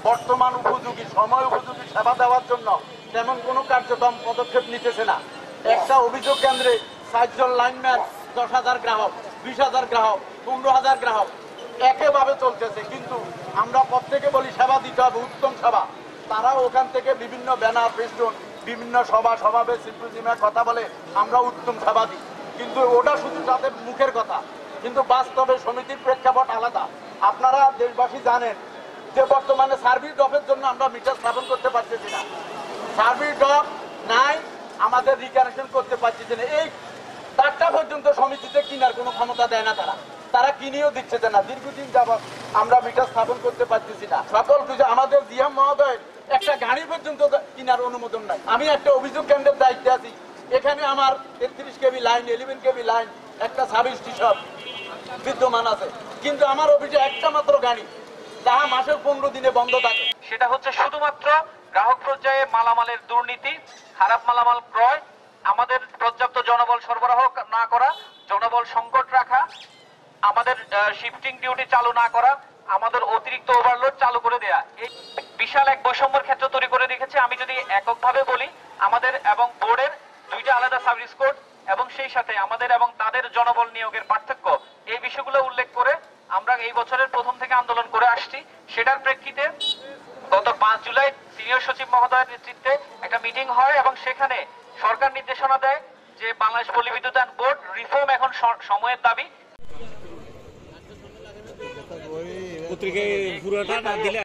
বর্তমান উপযোগী সময় উপযোগী সেবা দেওয়ার জন্য তেমন কোনো কার্যক্রম পদক্ষেপ নিতেছে না। একটা অভিযোগ কেন্দ্রে ৬০ জন লাইনম্যান, ১০,০০০ গ্রাহক, ২০,০০০ গ্রাহক, ১৫,০০০ গ্রাহক একইভাবে চলতেছে। কিন্তু আমরা প্রত্যেকে বলি সেবা দিতে হবে, উত্তম সেবা। তারা ওখান থেকে বিভিন্ন ব্যানার, ফেস্টুন, বিভিন্ন সমাবেশ, সিম্পোজিয়ামের কথা বলে আমরা উত্তম সেবা দিই, কিন্তু ওটা শুধু তাদের মুখের কথা, কিন্তু বাস্তবে সমিতির প্রেক্ষাপট আলাদা। আপনারা দেশবাসী জানেন যে বর্তমানে সার্ভিস ড্রপের জন্য আমরা মিটার স্থাপন করতে পারতেছি না। সার্ভিস ড্রপ নাই, আমাদের রিকানেকশন করতে পারতেছি না। এই তারটা পর্যন্ত সমিতিতে কিনার কোনো ক্ষমতা দেয় না, তারা কিনেও দিচ্ছে না। দীর্ঘদিন যাবৎ আমরা মিটার স্থাপন করতে পারতেছি না। সকল কিছু আমাদের জিএম মহোদয় একটা গাড়ি পর্যন্ত কিনার অনুমোদন নাই। আমি একটা অভিযোগ কেন্দ্রের দায়িত্বে আছি, এখানে আমার 33 কেবি লাইন, 11 কেবি লাইন, একটা সাব স্টেশন বিদ্যমান আছে, কিন্তু আমার অফিসে একটা মাত্র গাড়ি, যাহা মাসের 15 দিনে বন্ধ থাকে। সেটা হচ্ছে শুধুমাত্র গ্রাহক পর্যায়ে মালামালের দুর্নীতি, খারাপ মালামাল ক্রয়, আমাদের পর্যাপ্ত জনবল সরবরাহ না করা, জনবল সংকট রাখা, আমাদের শিফটিং ডিউটি চালু না করা, আমাদের অতিরিক্ত ওভারলোড চালু করে দেয়া, এই বিশাল এক বৈষম্যের ক্ষেত্র তৈরি করে রেখেছে। আমি যদি এককভাবে বলি, আমাদের এবং বোর্ডের দুইটা আলাদা সার্ভিস কোড এবং সেই সাথে আমাদের এবং তাদের জনবল নিয়োগের পার্থক্য, এই বিষয়গুলো উল্লেখ করে আমরা এই বছরের প্রথম থেকে আন্দোলন করে আসছি। সেটার প্রেক্ষিতে গত 5 জুলাই সিনিয়র সচিব মহোদয়ের নেতৃত্বে একটা মিটিং হয় এবং সেখানে সরকার নির্দেশনা দেয় যে বাংলাদেশ পল্লী বিদ্যুতায়ন বোর্ড রিফর্ম এখন সময়ের দাবি। পত্রিকায় পুরোটা না দিলে